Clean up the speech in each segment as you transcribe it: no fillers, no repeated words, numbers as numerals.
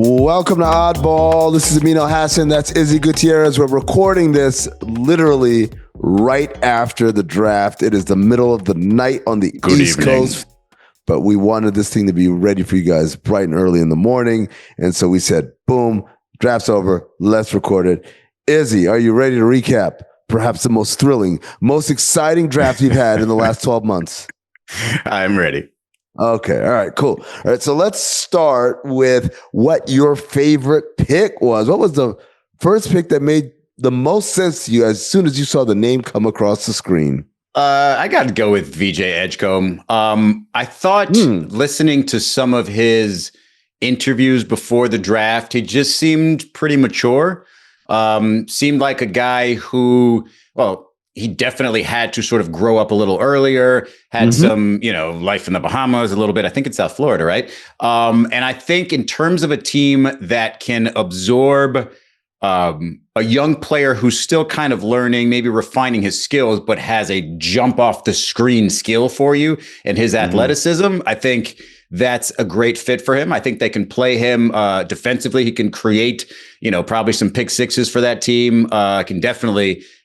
Welcome to Oddball. This is Amin Elhassan. That's Izzy Gutierrez. We're recording this literally right after the draft. It is the middle of the night on the East Coast, but we wanted this thing to be ready for you guys bright and early in the morning. And so we said, boom, draft's over. Let's record it. Izzy, are you ready to recap perhaps the most thrilling, most exciting draft you've had in the last 12 months? I'm ready. Okay. All right, cool. All right. So let's start with what your favorite pick was. What was the first pick that made the most sense to you as soon as you saw the name come across the screen? I got to go with VJ Edgecombe. I thought listening to some of his interviews before the draft, he just seemed pretty mature. Seemed like a guy who, he definitely had to sort of grow up a little earlier, had some, life in the Bahamas a little bit. I think it's South Florida, right? And I think in terms of a team that can absorb a young player who's still kind of learning, maybe refining his skills, but has a jump off the screen skill for you and his athleticism, I think that's a great fit for him. I think they can play him defensively. He can create, probably some pick sixes for that team.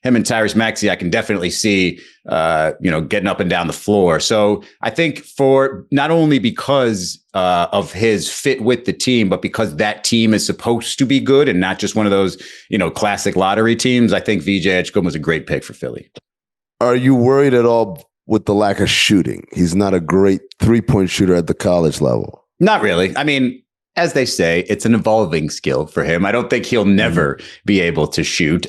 Him and Tyrese Maxey, I can definitely see, getting up and down the floor. So I think for not only because of his fit with the team, but because that team is supposed to be good and not just one of those, classic lottery teams, I think VJ Edgecombe was a great pick for Philly. Are you worried at all with the lack of shooting? He's not a great three-point shooter at the college level. Not really. I mean, as they say, it's an evolving skill for him. I don't think he'll never be able to shoot.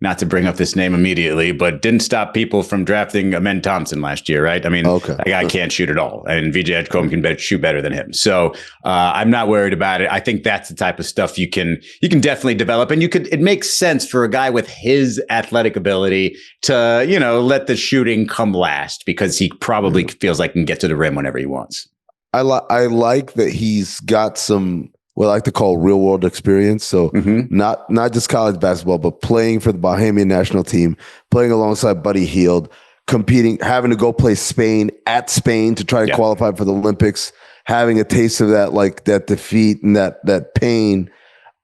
Not to bring up this name immediately, but didn't stop people from drafting Amen Thompson last year, right? I mean, that guy can't shoot at all, and VJ Edgecombe can shoot better than him. So I'm not worried about it. I think that's the type of stuff you can definitely develop, and it makes sense for a guy with his athletic ability to, let the shooting come last because he probably feels like he can get to the rim whenever he wants. I like that he's got some what I like to call real world experience. So not just college basketball, but playing for the Bahamian national team, playing alongside Buddy Hield, competing, having to go play Spain to try to qualify for the Olympics, having a taste of that, like that defeat and that pain.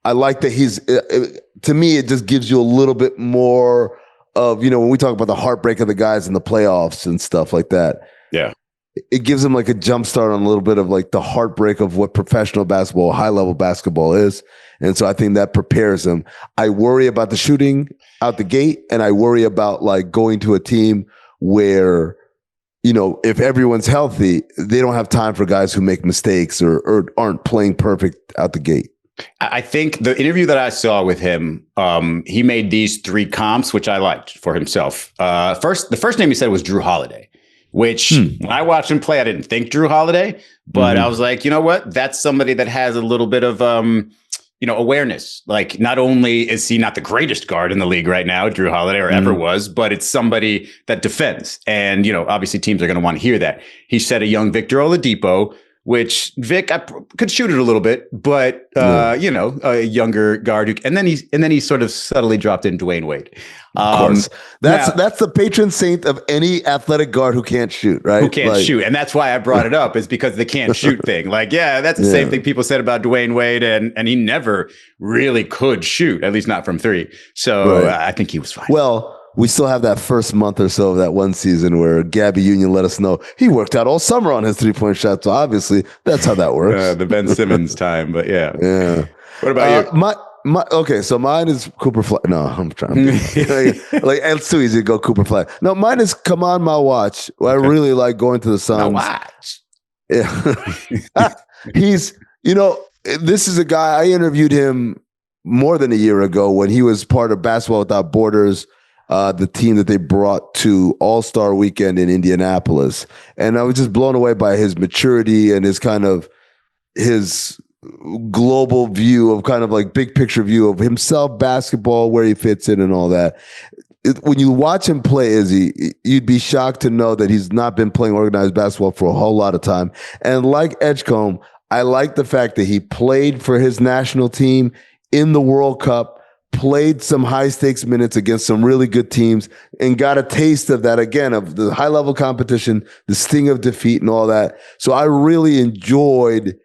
I like that he's, to me, it just gives you a little bit more of, when we talk about the heartbreak of the guys in the playoffs and stuff like that. Yeah. It gives him like a jump start on a little bit of like the heartbreak of what professional basketball, high level basketball is. And so I think that prepares him. I worry about the shooting out the gate, and I worry about like going to a team where, if everyone's healthy, they don't have time for guys who make mistakes or aren't playing perfect out the gate. I think the interview that I saw with him, he made these three comps, which I liked for himself. The first name he said was Drew Holiday. Which when I watched him play, I didn't think Drew Holiday, but I was like, you know what? That's somebody that has a little bit of, awareness. Like, not only is he not the greatest guard in the league right now, Drew Holiday, or ever was, but it's somebody that defends. And, obviously teams are going to want to hear that. He said a young Victor Oladipo, which Vic could shoot it a little bit, but a younger guard and then he sort of subtly dropped in Dwayne Wade. Of course. That's the patron saint of any athletic guard who can't shoot, right? Who can't shoot. And that's why I brought it up, is because the can't shoot thing. Like, that's the same thing people said about Dwayne Wade, and he never really could shoot, at least not from three. So I think he was fine. Well, we still have that first month or so of that one season where Gabby Union let us know he worked out all summer on his 3-point shot. So obviously that's how that works. The Ben Simmons time, but yeah. What about you? Okay, so mine is Cooper Flagg. No, I'm trying. It's too easy to go Cooper Flagg. No, mine is Khaman Malucach. I really like going to the Suns. Yeah. He's, this is a guy, I interviewed him more than a year ago when he was part of Basketball Without Borders, the team that they brought to All-Star Weekend in Indianapolis. And I was just blown away by his maturity and his kind of his global view of kind of like big picture view of himself, basketball, where he fits in and all that. When you watch him play, Izzy, you'd be shocked to know that he's not been playing organized basketball for a whole lot of time. And like Edgecombe, I like the fact that he played for his national team in the World Cup, played some high stakes minutes against some really good teams, and got a taste of that again, of the high level competition, the sting of defeat and all that. So I really enjoyed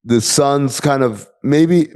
the Suns kind of maybe,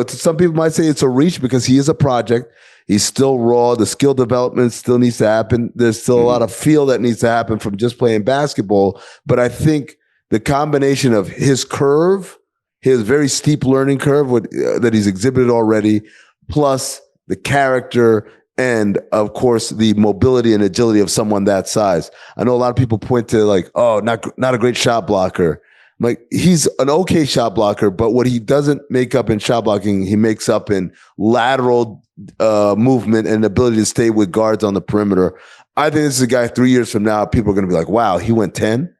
some people might say it's a reach because he is a project. He's still raw. The skill development still needs to happen. There's still a lot of feel that needs to happen from just playing basketball. But I think the combination of his curve, his very steep learning curve that he's exhibited already, plus the character and, of course, the mobility and agility of someone that size. I know a lot of people point to like, oh, not a great shot blocker. Like, he's an okay shot blocker, but what he doesn't make up in shot blocking, he makes up in lateral movement and ability to stay with guards on the perimeter. I think this is a guy 3 years from now, people are going to be like, wow, he went 10.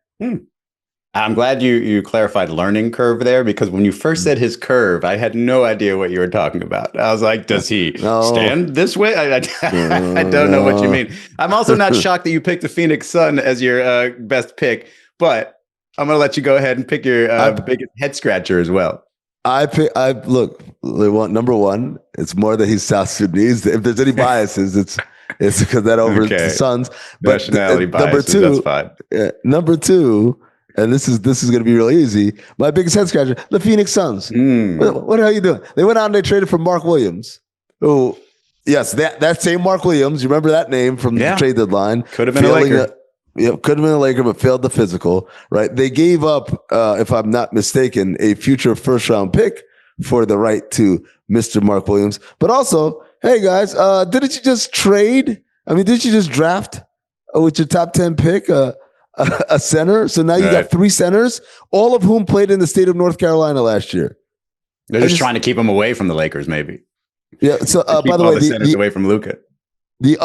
I'm glad you clarified learning curve there, because when you first said his curve, I had no idea what you were talking about. I was like, does he stand this way? I don't know what you mean. I'm also not shocked that you picked the Phonenix Suns as your best pick, but I'm going to let you go ahead and pick your biggest head scratcher as well. Look, number one, it's more that he's South Sudanese. If there's any biases, it's because that over the Suns. But nationality biases, that's fine. Number two, and this is going to be real easy. My biggest head scratcher, the Phonenix Suns. What the hell are you doing? They went out and they traded for Mark Williams. Who, yes, that same Mark Williams. You remember that name from the trade deadline? Could have been a Laker. Could have been a Laker, but failed the physical, right? They gave up, if I'm not mistaken, a future first-round pick for the right to Mr. Mark Williams. But also, hey, guys, didn't you just trade? I mean, didn't you just draft with your top 10 pick a center? So now you got 3 centers, all of whom played in the state of North Carolina last year. They're just trying to keep them away from the Lakers, maybe. Yeah, so by the way, the centers away from Luka. The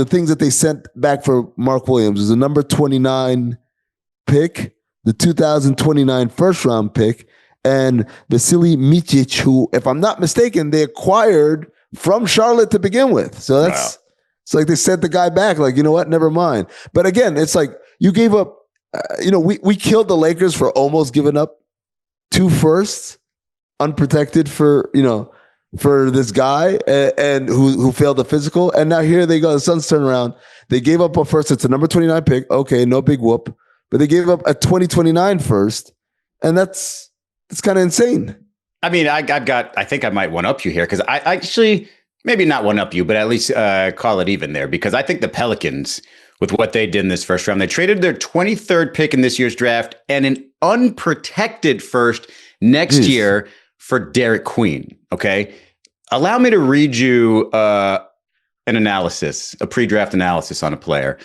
things that they sent back for Mark Williams is a number 29 pick, the 2029 first round pick, and Vasily Micic, who, if I'm not mistaken, they acquired from Charlotte to begin with. So it's like they sent the guy back, like, you know what, never mind. But again, it's like you gave up, we killed the Lakers for almost giving up 2 firsts unprotected for this guy and who failed the physical. And now here they go. The Suns turn around. They gave up a first. It's a number 29 pick. Okay, no big whoop. But they gave up a 2029 first. And it's kind of insane. I mean, I think I might one-up you here, because I actually, maybe not one-up you, but at least call it even there, because I think the Pelicans, with what they did in this first round, they traded their 23rd pick in this year's draft and an unprotected first next year for Derick Queen. Okay. Allow me to read you an analysis, a pre-draft analysis on a player.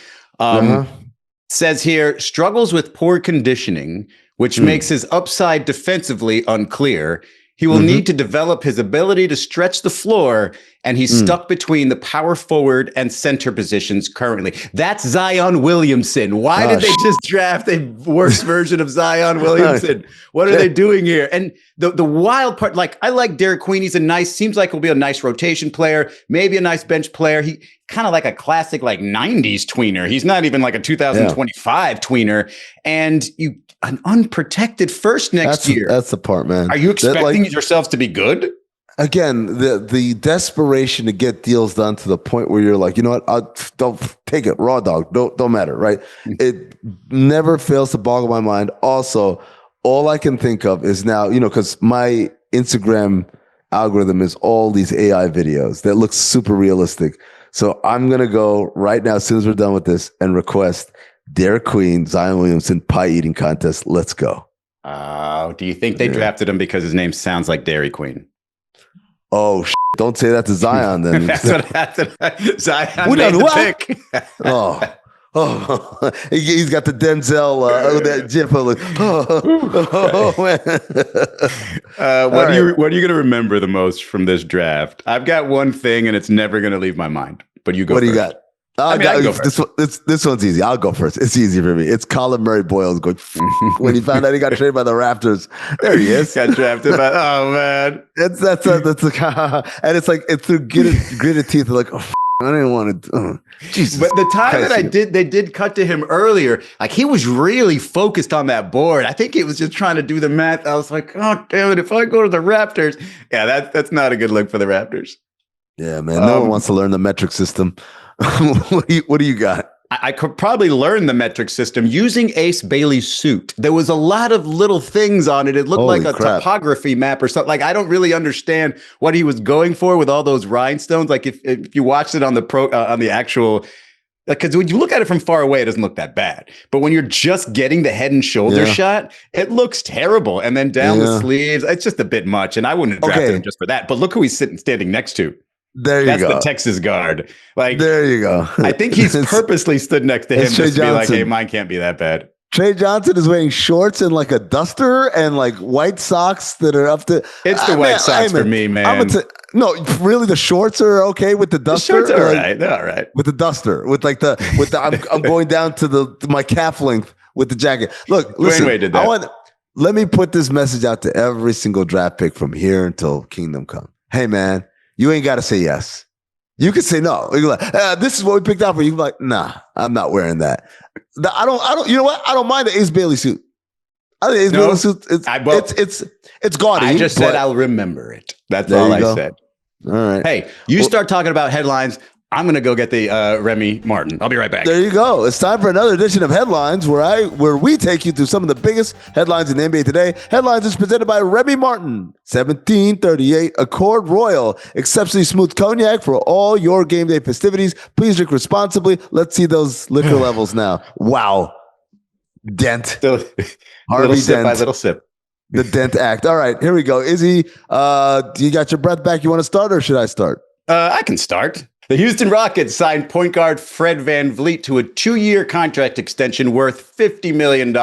Says here, struggles with poor conditioning, which makes his upside defensively unclear. He will need to develop his ability to stretch the floor, and he's stuck between the power forward and center positions currently. That's Zion Williamson. Why did they just draft a worse version of Zion Williamson? What are they doing here? And the wild part, like, I like Derick Queen. He's seems like he'll be a nice rotation player, maybe a nice bench player. He kind of like a classic, like 90s tweener. He's not even like a 2025 tweener. And an unprotected first next year. That's the part, man. Are you expecting yourselves to be good? Again, the desperation to get deals done to the point where you're like, you know what? Don't take it, raw dog. Don't matter, right? It never fails to boggle my mind. Also, all I can think of is now, because my Instagram algorithm is all these AI videos that look super realistic. So I'm gonna go right now, as soon as we're done with this, and request Derick Queen, Zion Williamson pie eating contest. Let's go. Do you think they drafted him because his name sounds like Dairy Queen? Oh, don't say that to Zion then. That's what happened. Zion made the pick. He's got the Denzel that gif. What are you going to remember the most from this draft? I've got one thing, and it's never going to leave my mind. But you go. What first. Do you got? This one's easy. I'll go first. It's easy for me. It's Colin Murray Boyles going when he found out he got traded by the Raptors. There he is. Got drafted by. Oh man, that's and it's like it's through gritted teeth. Like I didn't want to. Jesus. But the time that they did cut to him earlier. Like he was really focused on that board. I think he was just trying to do the math. I was like, oh damn it! If I go to the Raptors, that's not a good look for the Raptors. Yeah, man. No one wants to learn the metric system. What do you got? I could probably learn the metric system using Ace Bailey's suit. There was a lot of little things on it. It looked like a topography map or something. Like, I don't really understand what he was going for with all those rhinestones. Like, if you watched it on the actual, because when you look at it from far away, it doesn't look that bad. But when you're just getting the head and shoulder shot, it looks terrible. And then down the sleeves, it's just a bit much. And I wouldn't have drafted him just for that. But look who he's standing next to. There you go. That's the Texas guard. Like, there you go. I think he's purposely stood next to him just to be like, hey, mine can't be that bad. Trey Johnson is wearing shorts and like a duster and like white socks that are up to. It's the white socks for me, man. No, really, the shorts are okay with the duster. The shorts are all right. They're all right with the duster. With the I'm going down to my calf length with the jacket. Look, listen. Wayne did that. Let me put this message out to every single draft pick from here until Kingdom Come. Hey, man. You ain't got to say yes. You can say no. You're like, this is what we picked out for you. You're like, nah, I'm not wearing that. I don't. You know what? I don't mind the Ace Bailey suit. I think Ace Bailey suit. It's gaudy. I just said I'll remember it. That's all I said. All right. Hey, start talking about headlines. I'm going to go get the Remy Martin. I'll be right back. There you go. It's time for another edition of Headlines where we take you through some of the biggest headlines in the NBA today. Headlines is presented by Remy Martin. 1738 Accord Royal. Exceptionally smooth cognac for all your game day festivities. Please drink responsibly. Let's see those liquor levels now. Wow. Dent. Harvey Dent. By little sip. The Dent Act. All right, here we go. Izzy, do you got your breath back? You want to start or should I start? I can start. The Houston Rockets signed point guard Fred VanVleet to a 2-year contract extension worth $50 million.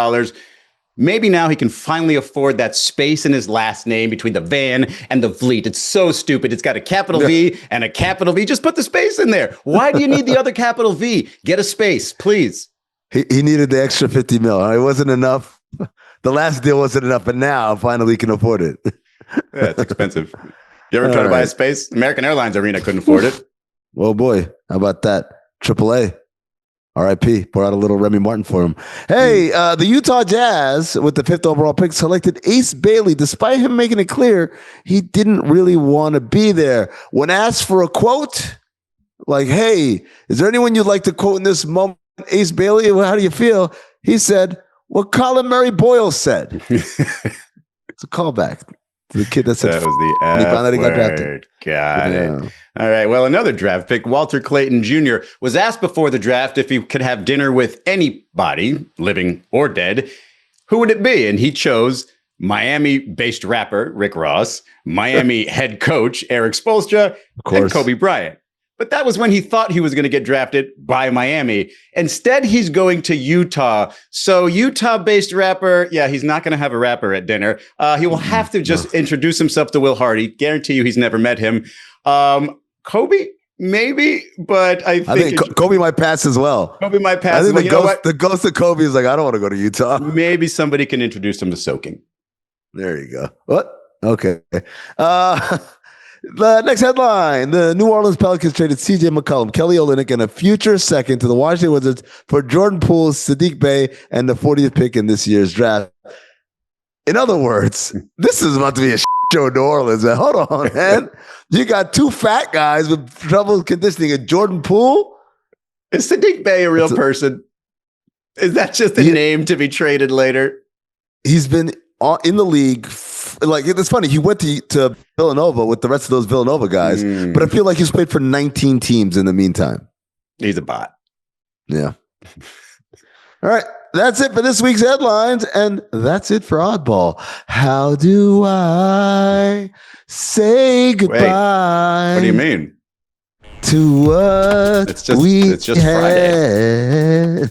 Maybe now he can finally afford that space in his last name between the Van and the Vliet. It's so stupid. It's got a capital V and a capital V. Just put the space in there. Why do you need the other capital V? Get a space, please. He needed the extra 50 mil. It wasn't enough. The last deal wasn't enough, but now finally can afford it. Yeah, it's expensive. You ever try to buy a space? American Airlines Arena couldn't afford it. Oh boy, how about that? AAA, RIP, pour out a little Remy Martin for him. Hey, the Utah Jazz, with the 5th overall pick, selected Ace Bailey, despite him making it clear he didn't really want to be there. When asked for a quote, like, hey, is there anyone you'd like to quote in this moment, Ace Bailey? How do you feel? He said, what Colin Murray Boyle said. It's a callback. The kid that said that was the F he got drafted. Got it. All right. Well, another draft pick, Walter Clayton Jr., was asked before the draft if he could have dinner with anybody, living or dead. Who would it be? And he chose Miami-based rapper Rick Ross, Miami head coach Eric Spoelstra, and Kobe Bryant. But that was when he thought he was going to get drafted by Miami. Instead, he's going to Utah. So Utah-based rapper, he's not going to have a rapper at dinner. He will have to just introduce himself to Will Hardy. Guarantee you he's never met him. Kobe, maybe, but I think Kobe might pass as well. Kobe might pass. I think the ghost of Kobe is like, I don't want to go to Utah. Maybe somebody can introduce him to soaking. There you go. What? Okay. The next headline, the New Orleans Pelicans traded CJ McCollum, Kelly Olynyk, and a future second to the Washington Wizards for Jordan Poole, Sadiq Bey, and the 40th pick in this year's draft. In other words, this is about to be a show in New Orleans. Hold on, man. You got two fat guys with trouble conditioning and Jordan Poole? Is Sadiq Bey a real person? Is that just a name to be traded later? He's been in the league. Like, it's funny. He went to Villanova with the rest of those Villanova guys, but I feel like he's played for 19 teams in the meantime. He's a bot. Yeah. All right. That's it for this week's headlines, and that's it for Oddball. How do I say goodbye? Wait, what do you mean? To what it's just Friday.